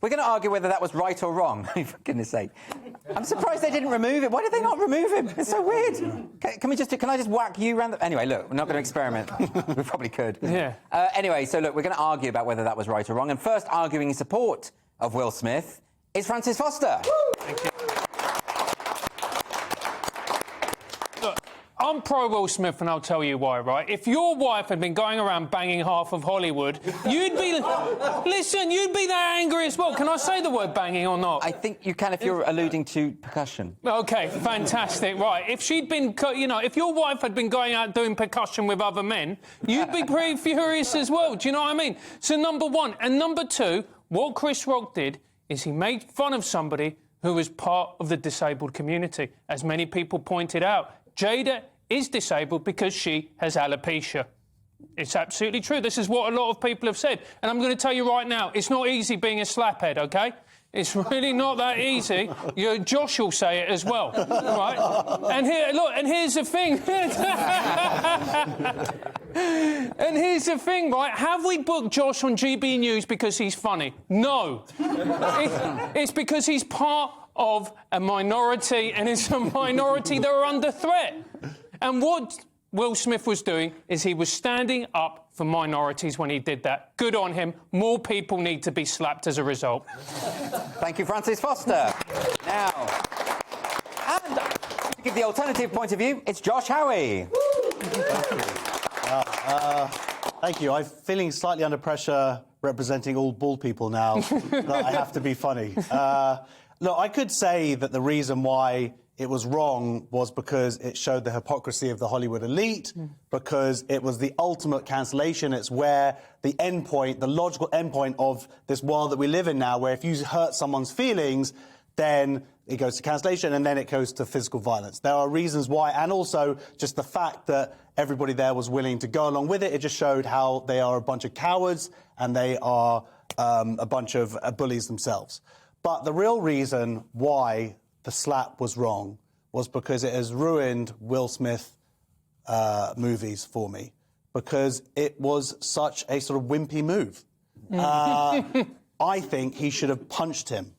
We're going to argue whether that was right or wrong. For goodness sake. I'm surprised they didn't remove it. Why did they not remove him? It's so weird. Can I just whack you around the... Anyway, look, we're not going to experiment. We probably could. Yeah. Anyway, so look, we're going to argue about whether that was right or wrong. And first arguing in support of Will Smith is Francis Foster. Woo! Thank you. Look, I'm pro Will Smith, and I'll tell you why, right? If your wife had been going around banging half of Hollywood, you'd be... Listen, you'd be that angry as well. Can I say the word banging or not? I think you can if you're alluding to percussion. OK, fantastic. Right, if she'd been... You know, if your wife had been going out doing percussion with other men, you'd be pretty furious as well. Do you know what I mean? So, number one. And number two, what Chris Rock did is he made fun of somebody who was part of the disabled community. As many people pointed out, Jada is disabled because she has alopecia. It's absolutely true. This is what a lot of people have said. And I'm going to tell you right now, it's not easy being a slaphead, OK? It's really not that easy. Josh will say it as well, right? And here, look, and here's the thing. And here's the thing, right? Have we booked Josh on GBNews because he's funny? No. It's because he's part of a minority, and it's a minority that are under threat. And what Will Smith was doing is he was standing up for minorities when he did that. Good on him. More people need to be slapped as a result. Thank you, Francis Foster. Now, and to give the alternative point of view, it's Josh Howie. Thank you. I'm feeling slightly under pressure representing all bald people now. That I have to be funny. Look, I could say that the reason why it was wrong was because it showed the hypocrisy of the Hollywood elite, because it was the ultimate cancellation. It's where the endpoint, the logical endpoint of this world that we live in now, where if you hurt someone's feelings, then it goes to cancellation and then it goes to physical violence. There are reasons why, and also just the fact that everybody there was willing to go along with it. It just showed how they are a bunch of cowards and they are a bunch of bullies themselves. But the real reason why the slap was wrong was because it has ruined Will Smith movies for me, because it was such a sort of wimpy move. I think he should have punched him.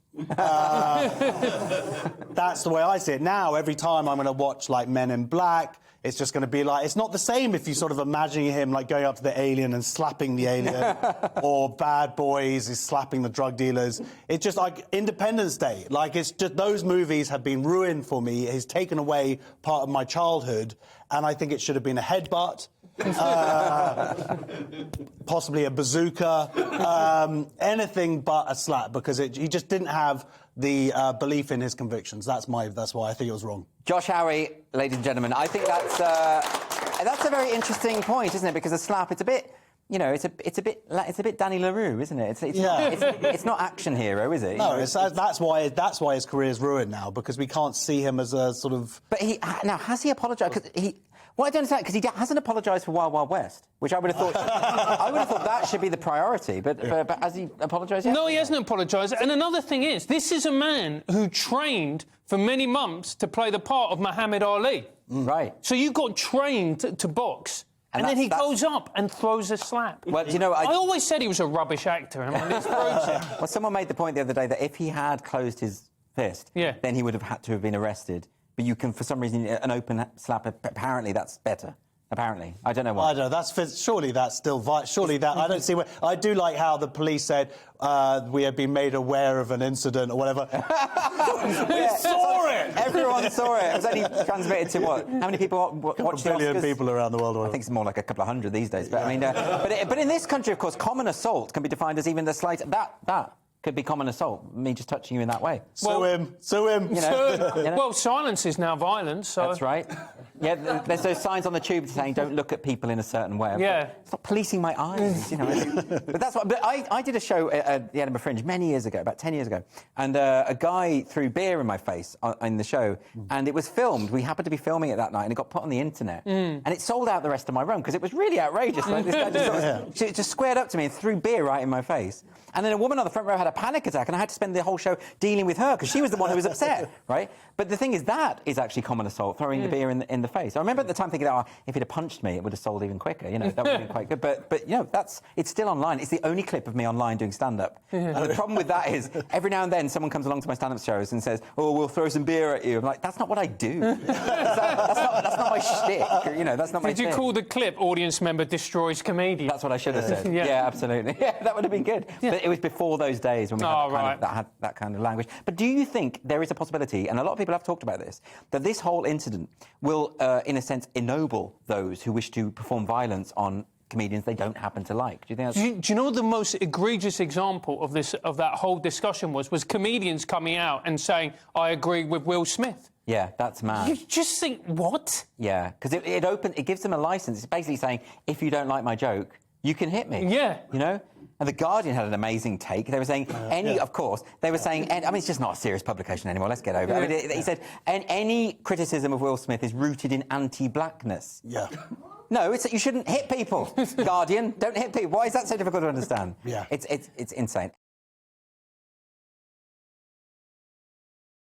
That's the way I see it. Now, every time I'm going to watch, like, Men in Black, it's just going to be like... It's not the same if you sort of imagining him, like, going up to the alien and slapping the alien, or Bad Boys is slapping the drug dealers. It's just like Independence Day. Like, it's just... Those movies have been ruined for me. It's taken away part of my childhood, and I think it should have been a headbutt. Possibly a bazooka, anything but a slap, because he just didn't have the belief in his convictions. That's why I think it was wrong. Josh Howie, ladies and gentlemen, I think that's a very interesting point, isn't it? Because a slap, it's a bit, you know, it's a bit Danny LaRue, isn't it? It's not action hero, is it? No, that's why his career's ruined now, because we can't see him as a sort of... But now has he apologised? Because well, I don't understand, because he hasn't apologised for Wild Wild West, which I would have thought that should be the priority. But has he apologised yet? No, he hasn't apologised. And another thing is, this is a man who trained for many months to play the part of Muhammad Ali. Right. So you got trained to box. And then he goes up and throws a slap. Well, you know, I always said he was a rubbish actor. I mean, this proves it. Well, someone made the point the other day that if he had closed his fist, then he would have had to have been arrested. But you can, for some reason, an open slap, apparently that's better. Apparently. I don't know why. I don't know. Surely that's still... Surely that... I don't see where... I do like how the police said we had been made aware of an incident or whatever. We saw it! Everyone saw it. It was only transmitted to what? How many people watch the Oscars? A billion people around the world. I think it's more like a couple of hundred these days. But I mean, but in this country, of course, common assault can be defined as even the slightest... That could be common assault, me just touching you in that way. Sue him. You know? Well, silence is now violence, so... That's right. Yeah, there's those signs on the tube saying don't look at people in a certain way. Yeah. It's not policing my eyes, you know. But that's what... But I did a show at the Edinburgh Fringe many years ago, about 10 years ago, and a guy threw beer in my face in the show, and it was filmed. We happened to be filming it that night, and it got put on the internet. And it sold out the rest of my room, because it was really outrageous. Like, this guy just squared up to me and threw beer right in my face. And then a woman on the front row had a panic attack, and I had to spend the whole show dealing with her, because she was the one who was upset, right? But the thing is, that is actually common assault, throwing the beer in the face. I remember at the time thinking, oh, if he'd have punched me, it would have sold even quicker. You know, that would have been quite good. But you know, it's still online. It's the only clip of me online doing stand-up. And the problem with that is, every now and then, someone comes along to my stand-up shows and says, oh, we'll throw some beer at you. I'm like, that's not what I do. that's not my shtick. You know, that's not my Did you thing. call the clip "Audience Member Destroys Comedian"? That's what I should have said. Yeah. Yeah, absolutely. Yeah, that would have been good. Yeah. But it was before those days when we had that kind of language. But do you think there is a possibility, and a lot of people have talked about this, that this whole incident will, in a sense, ennoble those who wish to perform violence on comedians they don't happen to like? Do you think that's... Do you know the most egregious example of that whole discussion was comedians coming out and saying, I agree with Will Smith? Yeah, that's mad. You just think, what? Yeah, because it gives them a license. It's basically saying, if you don't like my joke, you can hit me. Yeah. You know? And The Guardian had an amazing take. They were saying, of course, they were saying, I mean, it's just not a serious publication anymore, let's get over it. I mean, he said, any criticism of Will Smith is rooted in anti-blackness. Yeah. No, you shouldn't hit people. Guardian, don't hit people. Why is that so difficult to understand? Yeah. It's insane.